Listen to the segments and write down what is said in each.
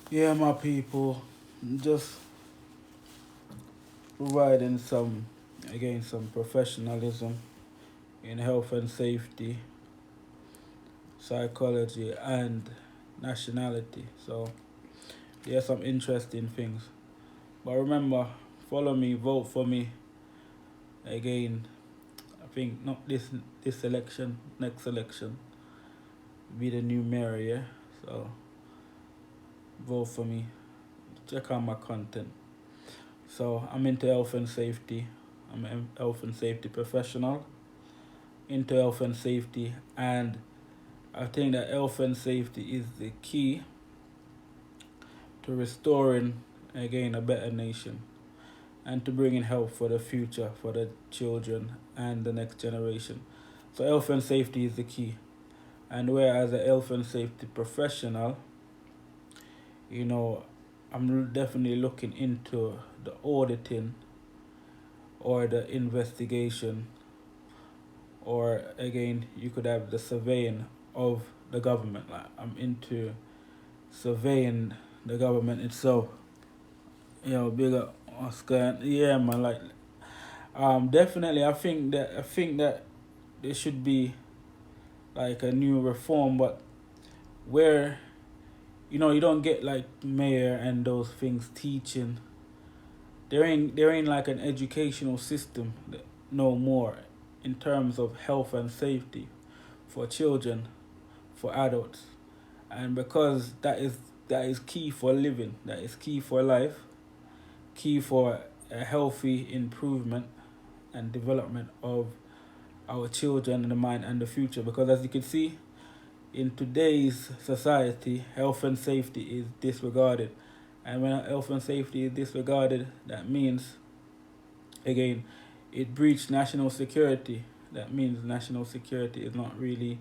Yeah, my people, just providing some professionalism in health and safety, psychology, and nationality. So, yeah, some interesting things. But remember, follow me, vote for me. Again, I think not this election, next election, be the new mayor, yeah? So, vote for me. Check out my content. So, I'm into health and safety. I'm a health and safety professional into health and safety, and I think that health and safety is the key to restoring again a better nation and to bringing help for the future for the children and the next generation. So health and safety is the key. And whereas a health and safety professional, you know, I'm definitely looking into the auditing or the investigation, or again you could have the surveying of the government. Like I'm into surveying the government itself. Big up Oscar. Yeah, man. Like, definitely. I think that there should be like a new reform, but where you don't get like mayor and those things teaching. There ain't like an educational system no more in terms of health and safety for children, for adults, and because that is key for living, that is key for life, key for a healthy improvement and development of our children and the mind and the future. Because as you can see, in today's society, health and safety is disregarded. And when health and safety is disregarded, that means, again, it breached national security. That means national security is not really,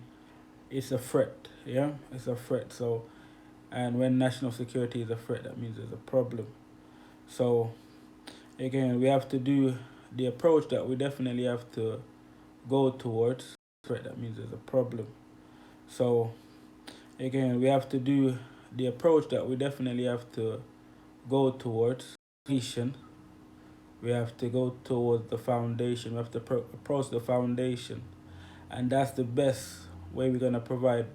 it's a threat. Yeah, it's a threat. So, and when national security is a threat, that means there's a problem. So, again, we have to do the approach that we definitely have to go towards. Threat, that means there's a problem. So, again, we have to do the approach that we definitely have to go towards completion. We have to go towards the foundation. We have to approach the foundation, and that's the best way we're gonna provide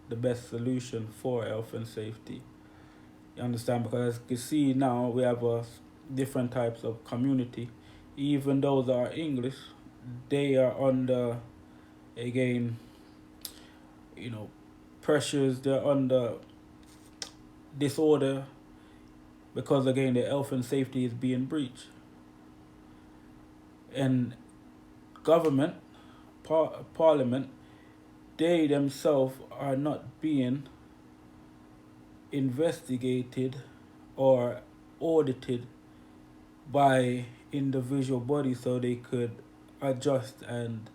the best solution for health and safety. You understand? Because as you can see now, we have different types of community. Even those that are English, they are under, again, you know, pressures. They're under disorder because again the health and safety is being breached, and government, parliament, they themselves are not being investigated or audited by individual bodies so they could adjust and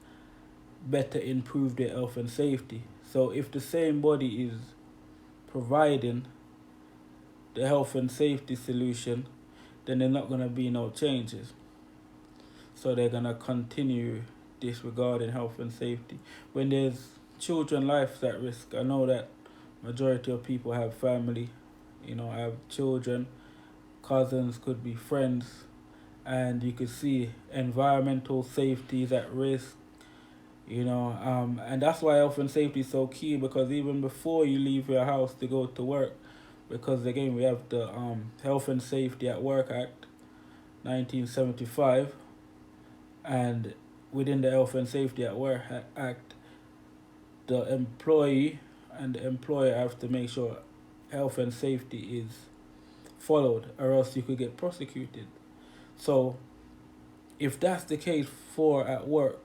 better improve their health and safety. So if the same body is providing the health and safety solution, then there's not going to be no changes. So they're going to continue disregarding health and safety. When there's children lives at risk, I know that majority of people have family, have children, cousins, could be friends, and you could see environmental safety is at risk, and that's why health and safety is so key, because even before you leave your house to go to work, because again we have the Health and Safety at Work Act 1975, and within the Health and Safety at Work Act, the employee and the employer have to make sure health and safety is followed, or else you could get prosecuted. So if that's the case for at work,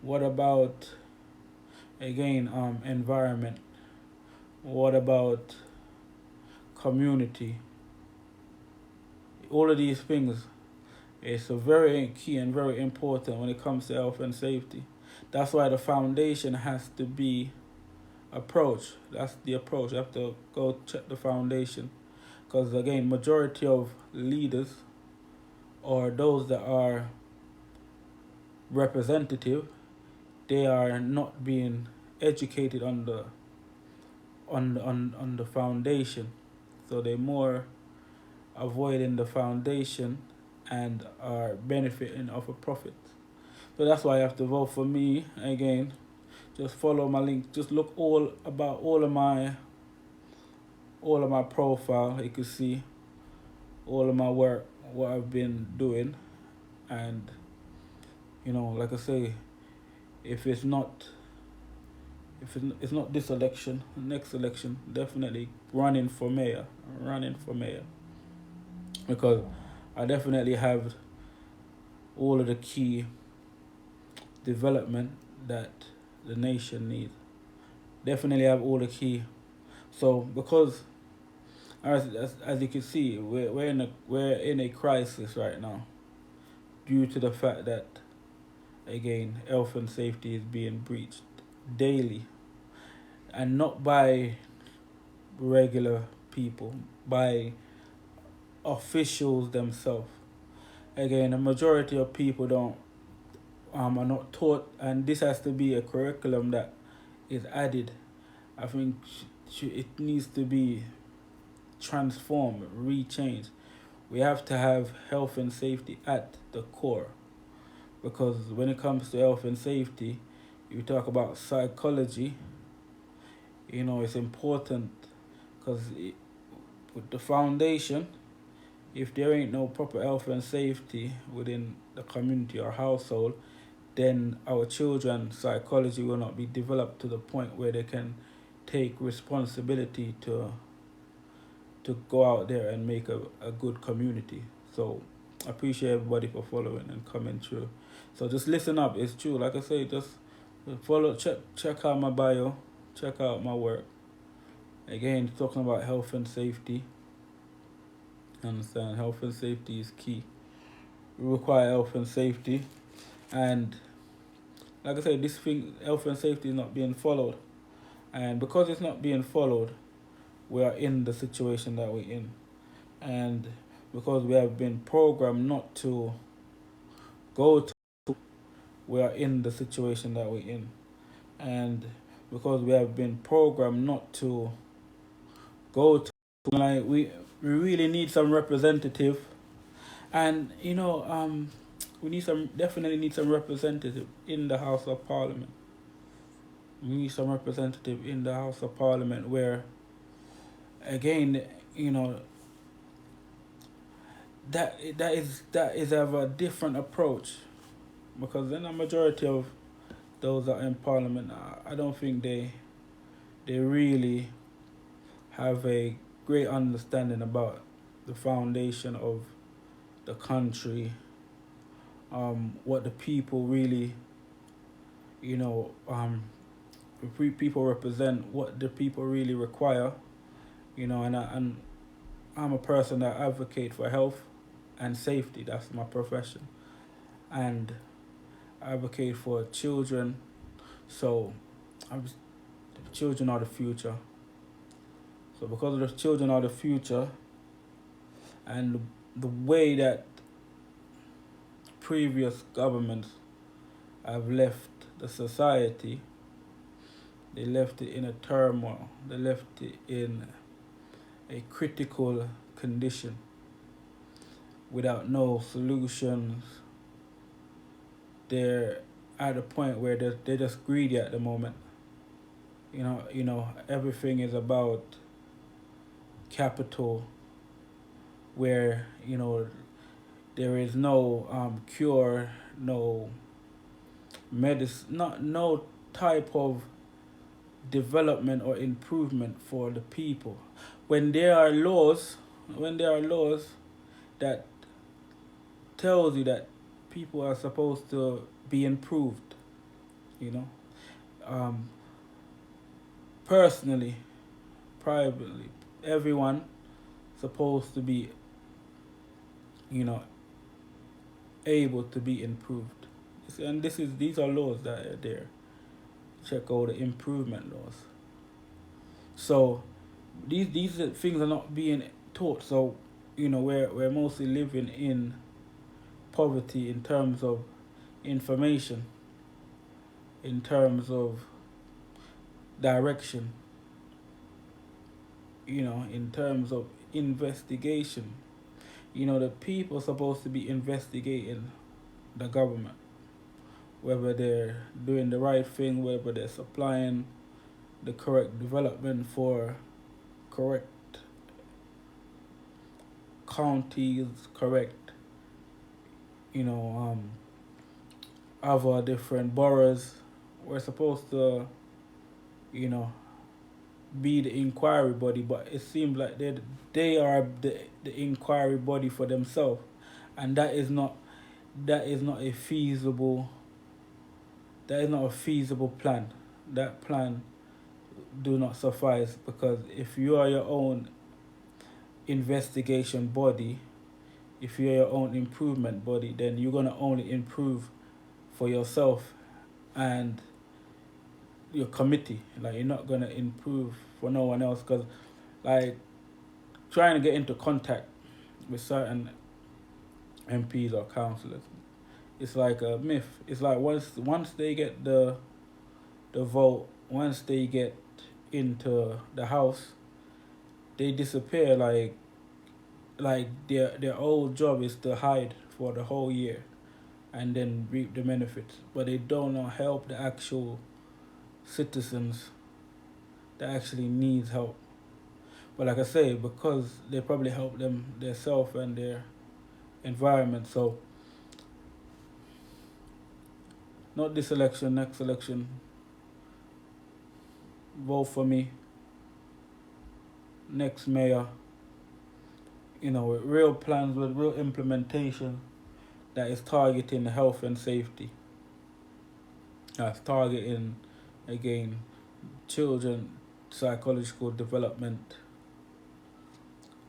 what about again environment? What about community? All of these things is a very key and very important when it comes to health and safety. That's why the foundation has to be approached. That's the approach. You have to go check the foundation, because again, majority of leaders or those that are representative, they are not being educated on the foundation. So they're more avoiding the foundation and are benefiting off a profit. So that's why you have to vote for me again. Just follow my link. Just look all of my profile. You can see all of my work, what I've been doing, and like I say, if it's not it's not this election, next election, definitely running for mayor, because I definitely have all of the key development that the nation needs. Definitely have all the key. So because as you can see, we're in a crisis right now due to the fact that, again, health and safety is being breached daily, and not by regular people, by officials themselves. Again, a majority of people don't are not taught, and this has to be a curriculum that is added. I think it needs to be transformed, rechanged. We have to have health and safety at the core, because when it comes to health and safety, you talk about psychology. It's important, because with the foundation, if there ain't no proper health and safety within the community or household, then our children's psychology will not be developed to the point where they can take responsibility to go out there and make a good community. So I appreciate everybody for following and coming through. So just listen up. It's true. Like I say, just follow, check out my bio, check out my work. Again, talking about health and safety. Understand, health and safety is key. We require health and safety, and like I said, this thing, health and safety, is not being followed. And because it's not being followed, we are in the situation that we're in. And because we have been programmed not to go to, we are in the situation that we're in. And because we have been programmed not to go to, like, we really need some representative. And we definitely need some representative in the House of Parliament. We need some representative in the House of Parliament where, again, that is of a different approach, because then a majority of those that are in Parliament, I don't think they really have a great understanding about the foundation of the country, what the people really, people represent, what the people really require, and I'm a person that advocate for health and safety. That's my profession, and I advocate for children. So, children are the future. So because of the children are the future, and the way that previous governments have left the society, they left it in a turmoil. They left it in a critical condition without no solutions. They're at a point where they're just greedy at the moment. Everything is about capital, where there is no cure, no medicine, no type of development or improvement for the people. When there are laws that tells you that people are supposed to be improved, um, personally, privately, everyone supposed to be, able to be improved. And these are laws that are there. Check out the improvement laws. So these things are not being taught. So we're mostly living in poverty in terms of information, in terms of direction. in terms of investigation, the people supposed to be investigating the government, whether they're doing the right thing, whether they're supplying the correct development for correct counties, correct, you know, other different boroughs. We're supposed to, you know, be the inquiry body, but it seems like they are the inquiry body for themselves, and that is not a feasible plan. That plan do not suffice, because if you are your own investigation body, if you're your own improvement body, then you're gonna only improve for yourself and your committee. Like, you're not gonna improve for no one else, because like trying to get into contact with certain MPs or councillors, it's like a myth. It's like once they get the vote, once they get into the house, they disappear. Like their old job is to hide for the whole year and then reap the benefits, but they don't help the actual citizens that actually needs help. But like I say, because they probably help them themselves and their environment. So not this election, next election, vote for me, next mayor, with real plans, with real implementation that is targeting health and safety. That's targeting, again, children psychological development,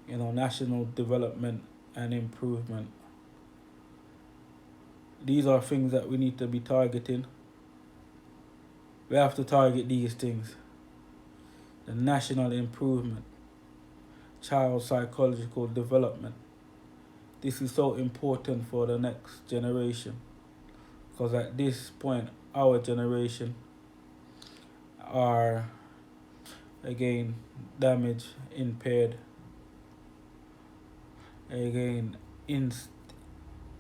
national development and improvement. These are things that we need to be targeting. We have to target these things. The national improvement, child psychological development. This is so important for the next generation, because at this point, our generation are, again, damaged, impaired, again,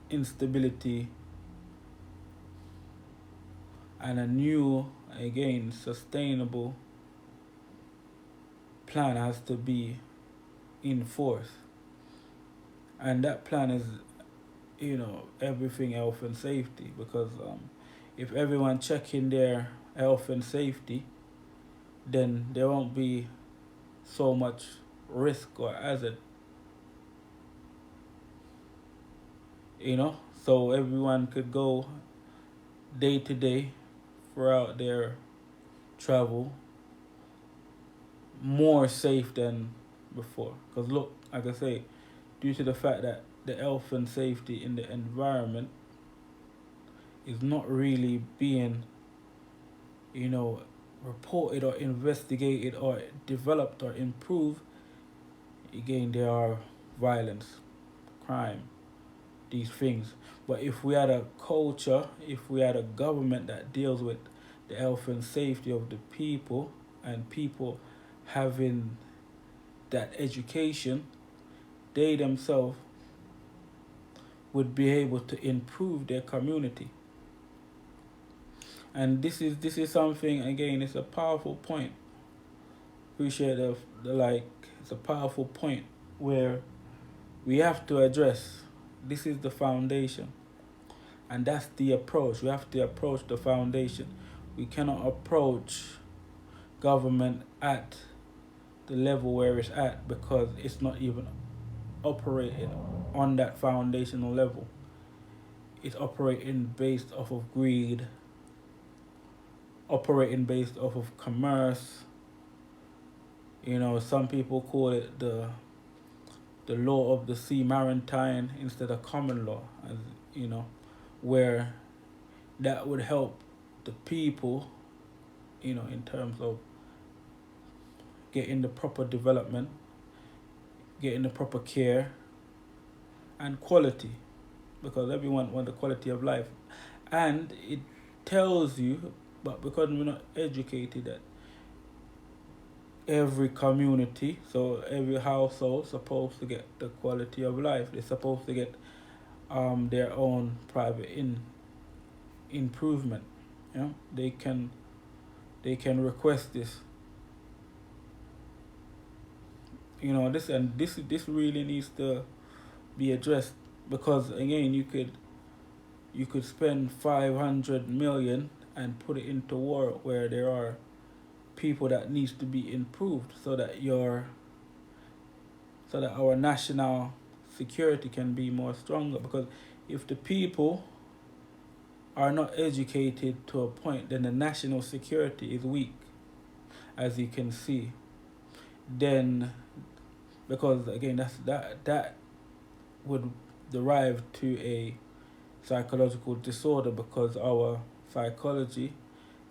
instability, and a new, again, sustainable plan has to be in force. And that plan is, everything health and safety, because if everyone checking their health and safety, then there won't be so much risk or hazard. So everyone could go day to day throughout their travel more safe than before. Because look, like I say, due to the fact that the health and safety in the environment is not really being, reported or investigated or developed or improved, again, there are violence, crime, these things. But if we had a culture, if we had a government that deals with the health and safety of the people, and people having that education, they themselves would be able to improve their community. And this is something, again, it's a powerful point. Appreciate it's a powerful point where we have to address. This is the foundation, and that's the approach. We have to approach the foundation. We cannot approach government at the level where it's at, because it's not even operating on that foundational level. It's operating based off of greed, operating based off of commerce. Some people call it the law of the sea maritime instead of common law, as where that would help the people, in terms of getting the proper development, getting the proper care and quality, because everyone wants the quality of life. And it tells you, but because we're not educated, that every community, so every household supposed to get the quality of life. They're supposed to get their own private improvement. You know, they can request this. You know, this really needs to be addressed, because again, you could spend 500 million and put it into war where there are people that needs to be improved, so that our national security can be more stronger. Because if the people are not educated to a point, then the national security is weak, as you can see. Then, because again, that would derive to a psychological disorder, because our psychology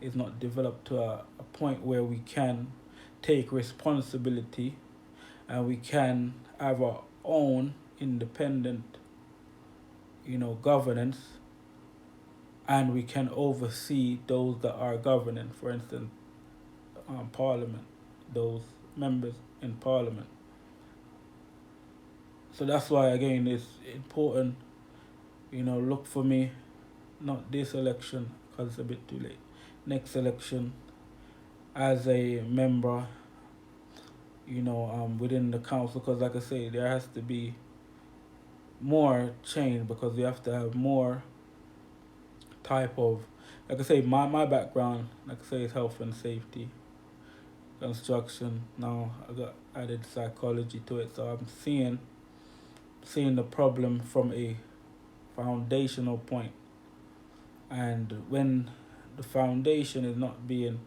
is not developed to a point where we can take responsibility, and we can have our own independent, governance, and we can oversee those that are governing. For instance, Parliament, those members in Parliament. So that's why again it's important. Look for me, not this election because it's a bit too late. Next election, as a member, within the council, because like I say, there has to be more change, because we have to have more type of, like I say, my background, like I say, is health and safety, construction. Now I got added psychology to it, so I'm seeing the problem from a foundational point. And when the foundation is not being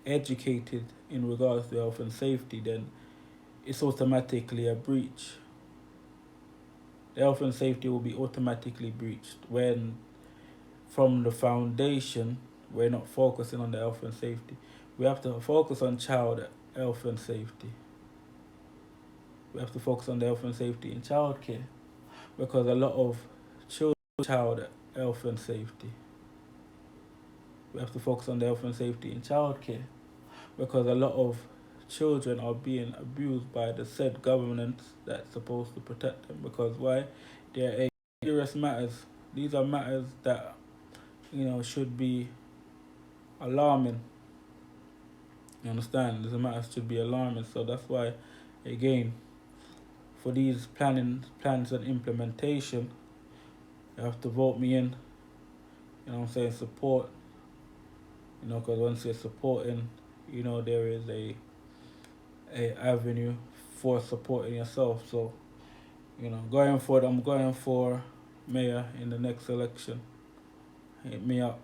educated in regards to health and safety, then it's automatically a breach. The health and safety will be automatically breached when, from the foundation, we're not focusing on the health and safety. We have to focus on child health and safety. We have to focus on the health and safety in childcare, because a lot of children, child health and safety. We have to focus on the health and safety in childcare, because a lot of children are being abused by the said governments that's supposed to protect them. Because why? They're serious matters. These are matters that should be alarming. You understand? These matters should be alarming. So that's why, again, for these plans and implementation, you have to vote me in. Support. Because once you're supporting, there is a avenue for supporting yourself. So, I'm going for mayor in the next election. Hit me up.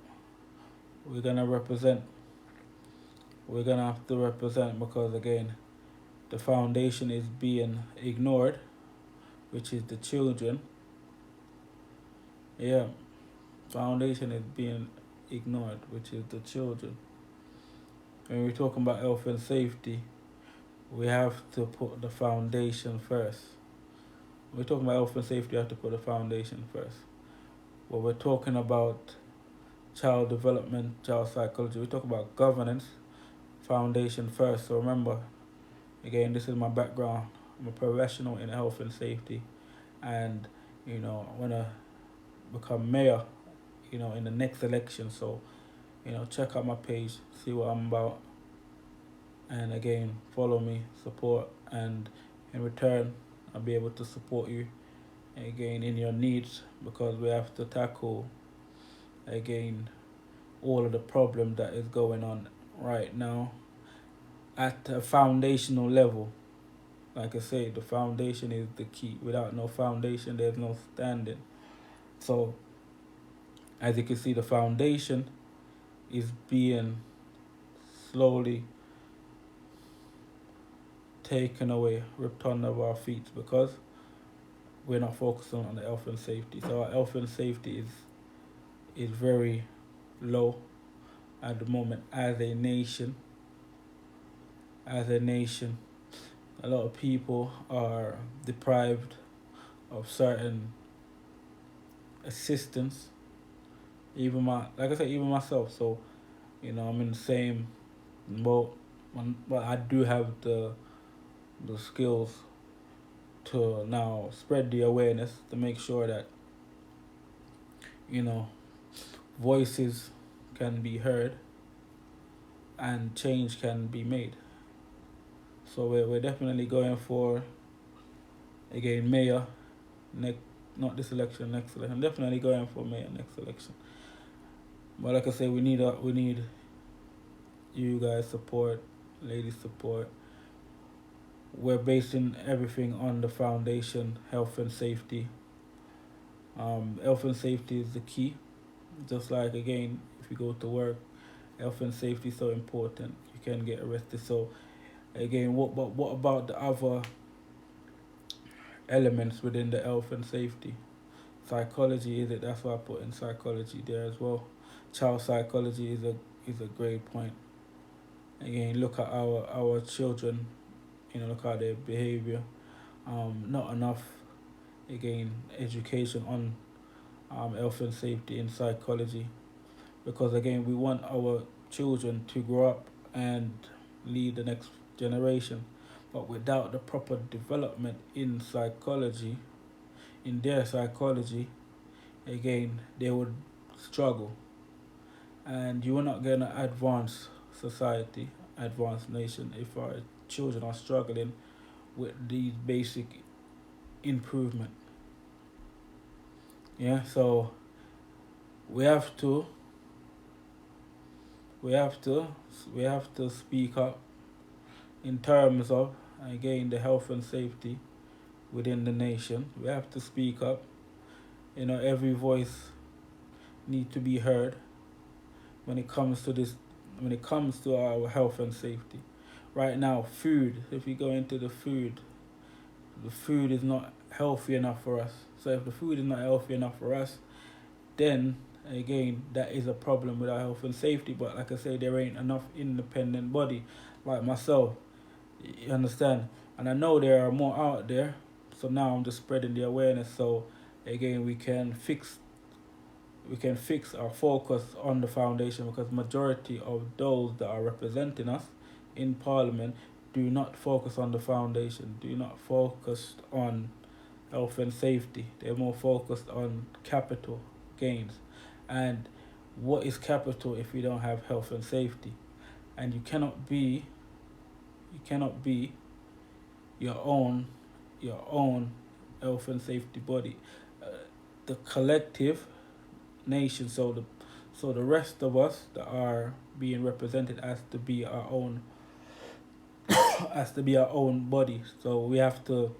We're gonna represent. We're gonna have to represent, because again, the foundation is being ignored, which is the children. Yeah, foundation is being ignored, which is the children. When we're talking about health and safety, we have to put the foundation first. When we're talking about health and safety, we have to put the foundation first. When we're talking about child development, child psychology, we talk about governance, foundation first. So remember, again, this is my background. I'm a professional in health and safety, and I want to become mayor, in the next election. So, check out my page, see what I'm about, and again, follow me, support, and in return, I'll be able to support you again in your needs, because we have to tackle again all of the problem that is going on right now at a foundational level. Like I say, the foundation is the key. Without no foundation, there's no standing. So, as you can see, the foundation is being slowly taken away, ripped under our feet, because we're not focusing on the health and safety. So our health and safety is very low at the moment as a nation. A lot of people are deprived of certain assistance. Even myself. So, I'm in the same boat. But I do have the skills to now spread the awareness to make sure that, you know, voices can be heard and change can be made. So we're definitely going for, again, mayor next, not this election, next election. Definitely going for mayor next election. But like I say, we need you guys support, ladies support. We're basing everything on the foundation, health and safety. Health and safety is the key. Just like, again, if you go to work, health and safety is so important. You can get arrested. So again, what about the other elements within the health and safety? Psychology is it? That's why I put in psychology there as well. Child psychology is a great point. Again, look at our children. Look at their behavior. Not enough, again, education on health and safety in psychology, because again we want our children to grow up and lead the next generation, but without the proper development in psychology, in their psychology, again they would struggle, and you are not going to advance society, advance nation, if our children are struggling with these basic improvement. Yeah, so we have to we have to we have to speak up in terms of, again, the health and safety within the nation. We have to speak up. Every voice need to be heard when it comes to this, when it comes to our health and safety. Right now, food, if we go into the food is not healthy enough for us. So if the food is not healthy enough for us, then again that is a problem with our health and safety. But like I say, there ain't enough independent body like myself. You understand? And I know there are more out there. So now I'm just spreading the awareness. So again, we can fix our focus on the foundation, because majority of those that are representing us in parliament do not focus on the foundation, do not focus on health and safety. They're more focused on capital gains. And what is capital if we don't have health and safety? And you cannot be your own health and safety body. Uh, the collective nation, so the rest of us that are being represented has to be our own body. So we have to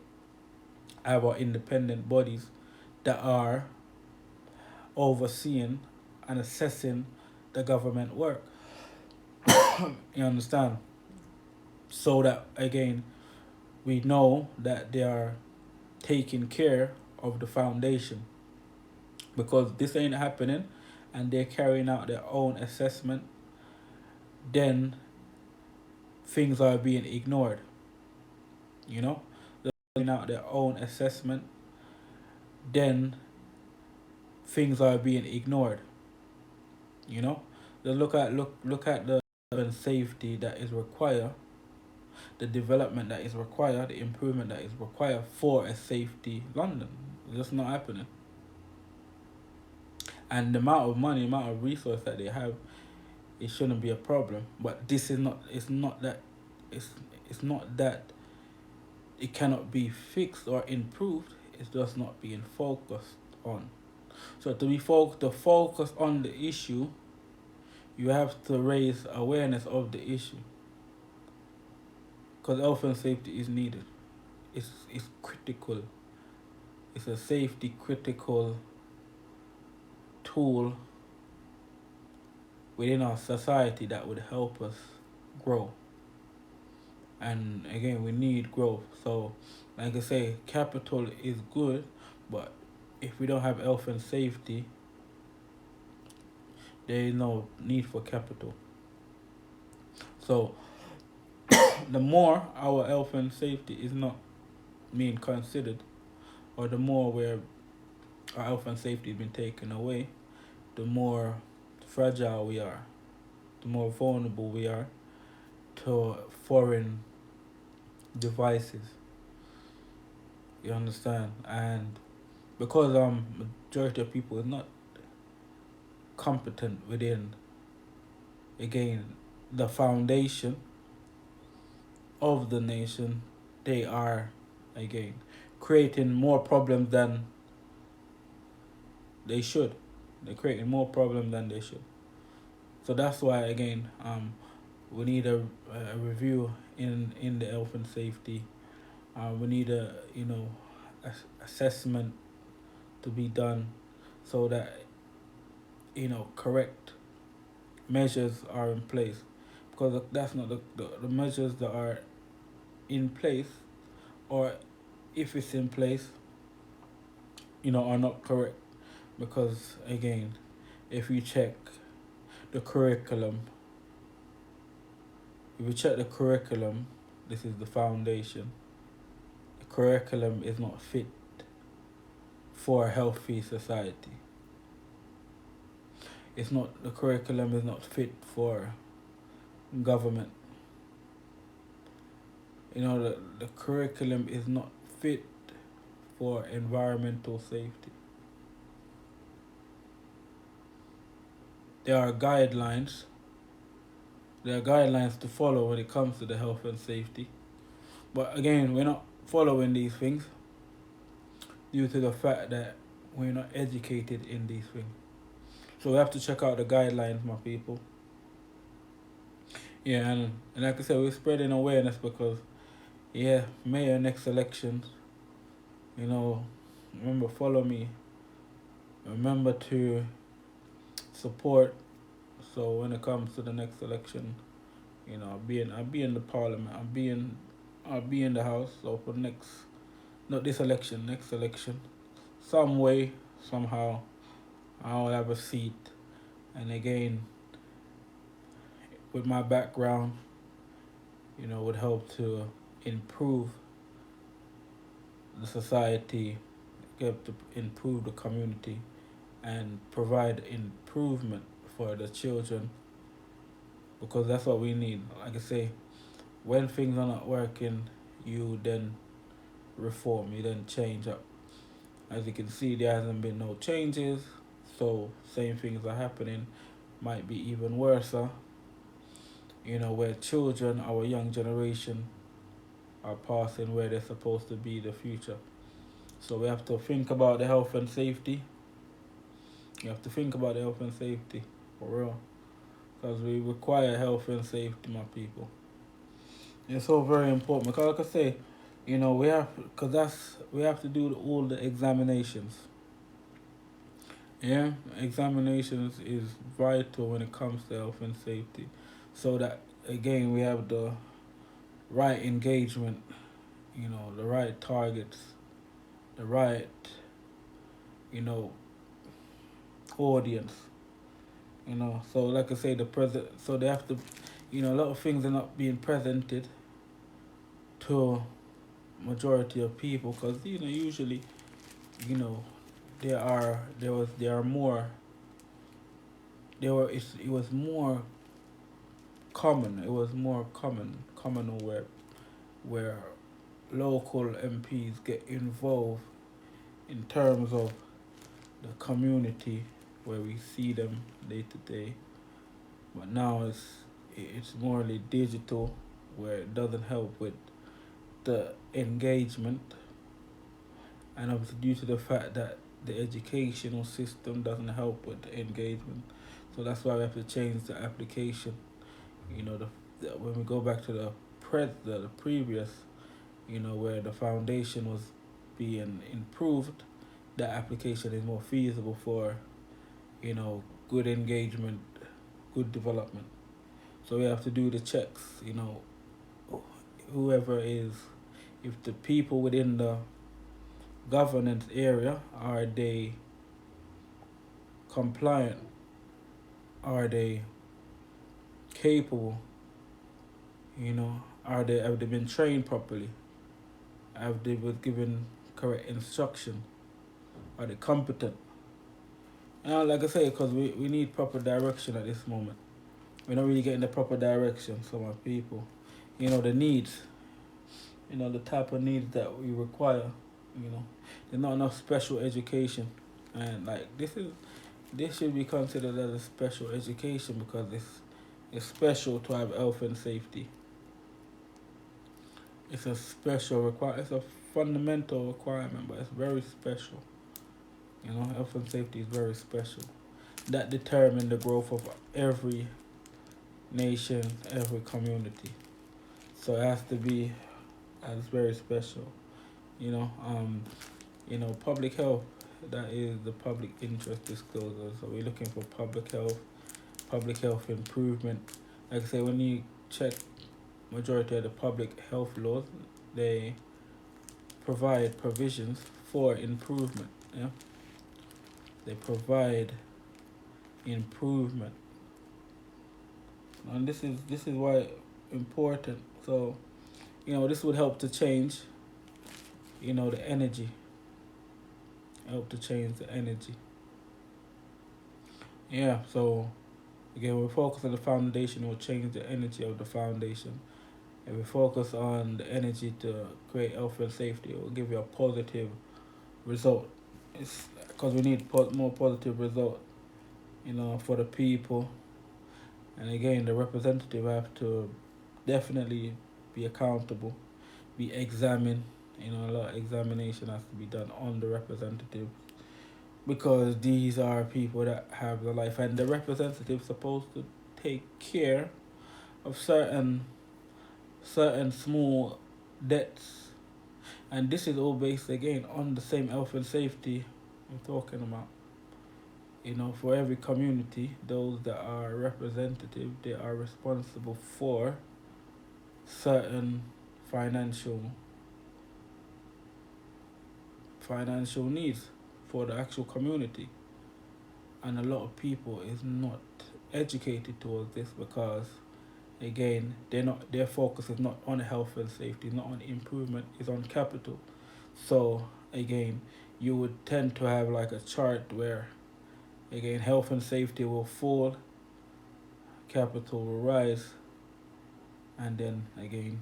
have our independent bodies that are overseeing and assessing the government work. You understand? So that, again, we know that they are taking care of the foundation, because this ain't happening and they're carrying out their own assessment, then things are being ignored. They're carrying out their own assessment, then things are being ignored. you know they look at the safety that is required, the development that is required, the improvement that is required for a safety London. It's just not happening. And the amount of money, amount of resource that they have, it shouldn't be a problem. But this is not. It's not that it cannot be fixed or improved. It's just not being focused on. So to focus on the issue, you have to raise awareness of the issue, because health and safety is needed. It's critical. It's a safety critical tool within our society that would help us grow. And again, we need growth. So, like I say, capital is good, but if we don't have health and safety, there is no need for capital. So, the more our health and safety is not being considered, or the more where our health and safety has been taken away, the more fragile we are, the more vulnerable we are to foreign devices. You understand? And because majority of people is not competent within, again, the foundation of the nation, they are, again, creating more problems than they should. They're creating more problems than they should. So that's why, again, we need a review in the health and safety. We need a assessment to be done, so that correct measures are in place, because that's not the measures that are in place, or if it's in place, are not correct. Because again, if you check the curriculum, this is the foundation. The curriculum is not fit for a healthy society. The curriculum is not fit for government. The curriculum is not fit for environmental safety. There are guidelines to follow when it comes to the health and safety. But again, we're not following these things due to the fact that we're not educated in these things. So we have to check out the guidelines, my people. Yeah, and like I said, we're spreading awareness because, mayor next elections, remember, follow me. Remember to support. So when it comes to the next election, I'll be in the parliament. I'll be in the house. So for next election, some way, somehow, I'll have a seat. And again, with my background, would help to improve the society, help to improve the community, and provide improvement for the children, because that's what we need. Like I say, when things are not working, you then reform, you then change up. As you can see, there hasn't been no changes, so same things are happening, might be even worse, where children, our young generation, are passing where they're supposed to be the future. So we have to think about the health and safety. You have to think about the health and safety, for real. Because we require health and safety, my people. It's so very important. Because like I say, we have to do all the examinations. Yeah, examinations is vital when it comes to health and safety. So that, again, we have the right engagement, the right targets, the right, audience. So like I say, so they have to, a lot of things are not being presented to majority of people, because usually, it was more common. It was more common where local MPs get involved in terms of the community, where we see them day to day. But now it's morely digital, where it doesn't help with the engagement, and obviously due to the fact that the educational system doesn't help with the engagement. So that's why we have to change the application. When we go back to the previous, where the foundation was being improved, the application is more feasible for, good engagement, good development. So we have to do the checks, whoever is, if the people within the governance area, are they compliant? Are they capable? Have they been trained properly? Have they been given correct instruction? Are they competent? Like I say, because we need proper direction at this moment. we're not really getting the proper direction. Some of people, the needs, the type of needs that we require. There's not enough special education, and like this should be considered as a special education because it's special to have health and safety. It's a special require. It's a fundamental requirement, but it's very special. Health and safety is very special. That determine the growth of every nation, every community. So it has to be as very special. You know, um, public health. That is the public interest disclosure. So we're looking for public health improvement. Like I say, when you check majority of the public health laws, they provide provisions for improvement. Yeah, they provide improvement, and this is why important. So this would help to change the energy, help to change the energy. Yeah. So again, we focus on the foundation. Will change the energy of the foundation. If we focus on the energy to create health and safety, it will give you a positive result. It's because we need more positive result, for the people. And again, the representative have to definitely be accountable, be examined. A lot of examination has to be done on the representative because these are people that have the life, and the representative supposed to take care of certain small debts, and this is all based again on the same health and safety we're talking about. For every community, those that are representative, they are responsible for certain financial financial needs for the actual community. And a lot of people is not educated towards this because again their focus is not on health and safety, not on improvement, it's on capital. So again, you would tend to have like a chart where again health and safety will fall, capital will rise, and then again,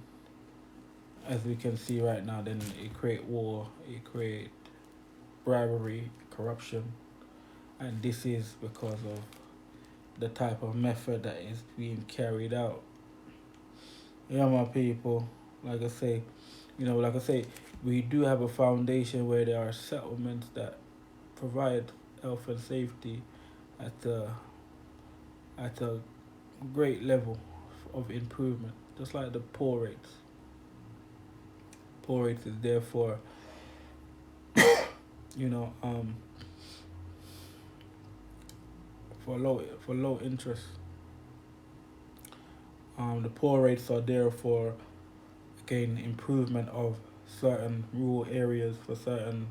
as we can see right now, then it create war, it create bribery, corruption, and this is because of the type of method that is being carried out. Yeah, my people, like I say, we do have a foundation where there are settlements that provide health and safety at a great level of improvement, just like the poor rates. Poor rates is therefore, you know, for low interest. The poor rates are there for again improvement of certain rural areas, for certain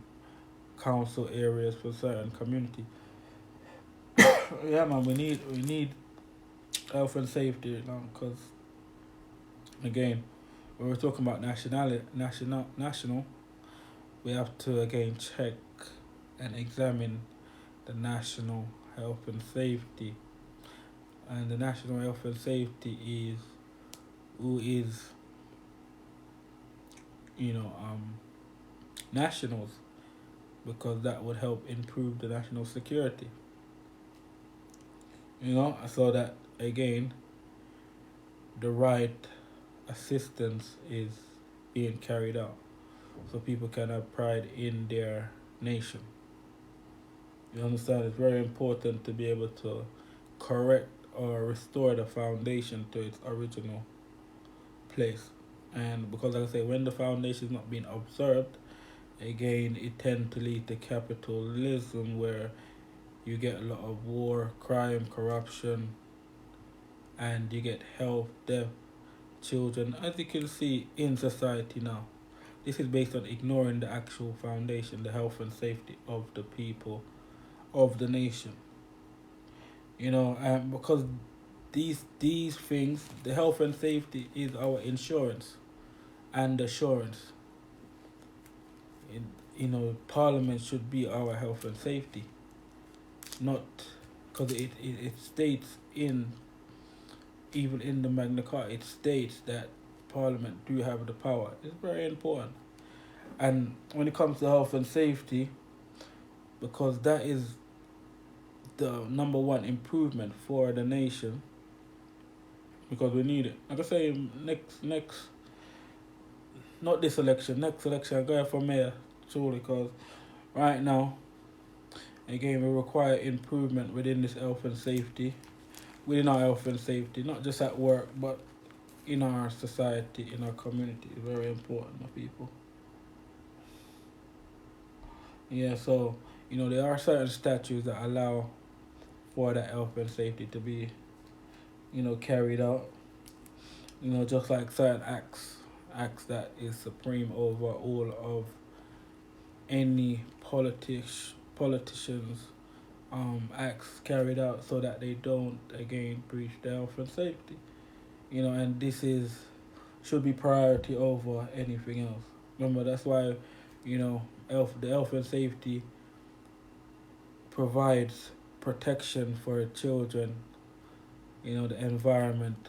council areas, for certain community. Yeah, man, we need health and safety, because again, when we're talking about national, we have to again check and examine the national health and safety. And the national health and safety is who is, nationals, because that would help improve the national security. So that again, the right assistance is being carried out, so people can have pride in their nation. You understand? It's very important to be able to correct or restore the foundation to its original place. And because, like I say, when the foundation is not being observed, again, it tends to lead to capitalism, where you get a lot of war, crime, corruption, and you get health, death, children, as you can see in society now. This is based on ignoring the actual foundation, the health and safety of the people of the nation. Because these things, the health and safety is our insurance and assurance. Parliament should be our health and safety, not because it states in even in the Magna Carta, it states that Parliament do have the power. It's very important. And when it comes to health and safety, because that is the number one improvement for the nation, because we need it. Like I say, next, not this election, next election, I'm going for mayor, truly, because right now, again, we require improvement within this health and safety, within our health and safety, not just at work, but in our society, in our community. It's very important, my people. Yeah, so, there are certain statutes that allow for that health and safety to be, carried out. Just like certain acts that is supreme over all of any politicians acts carried out so that they don't again breach the health and safety. And this is should be priority over anything else. Remember, that's why, the health and safety provides protection for children, the environment,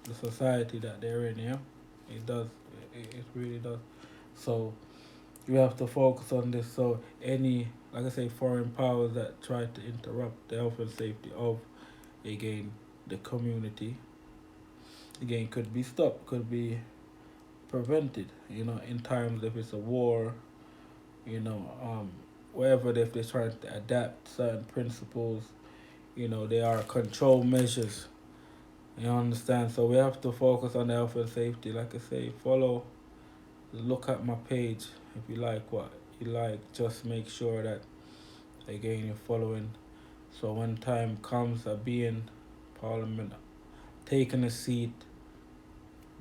the society that they're in, yeah? It does. It really does. So we have to focus on this. So any, like I say, foreign powers that try to interrupt the health and safety of, again, the community, again, could be stopped, could be prevented, in times if it's a war, wherever if they're trying to adapt certain principles, they are control measures. You understand? So we have to focus on the health and safety. Like I say, look at my page if you like what you like. Just make sure that, again, you're following. So when time comes, I'll be in Parliament, taking a seat,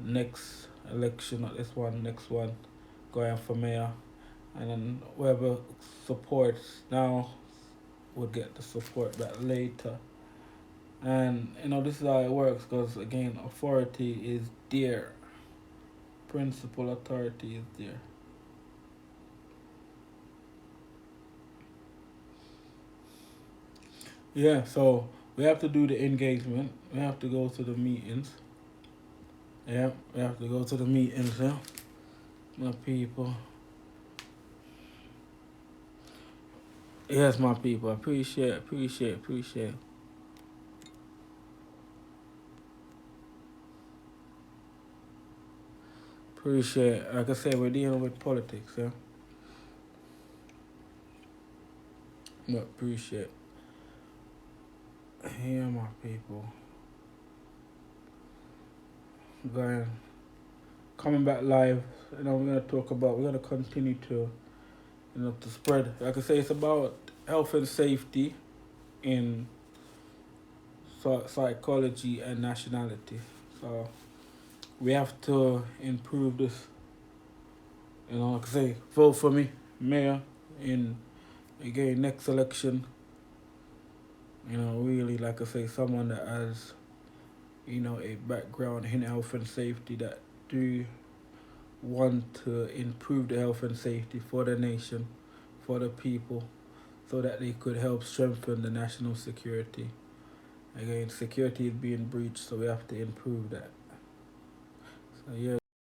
next election, not this one, next one, going for mayor. And then whoever supports now would get the support back later. And, this is how it works because, again, authority is there. Principal authority is there. Yeah, so we have to do the engagement. We have to go to the meetings. Yeah, we have to go to the meetings, yeah, my people. Yes, my people. Appreciate. Like I said, we're dealing with politics, yeah. But appreciate. Yeah, my people. Going, coming back live. We're gonna continue to, to spread. Like I say, it's about health and safety in psychology and nationality. So we have to improve this. Like I say, vote for me, mayor, in again next election. Really, like I say, someone that has, a background in health and safety that do want to improve the health and safety for the nation, for the people, so that they could help strengthen the national security. Again, security is being breached, so we have to improve that. So yeah.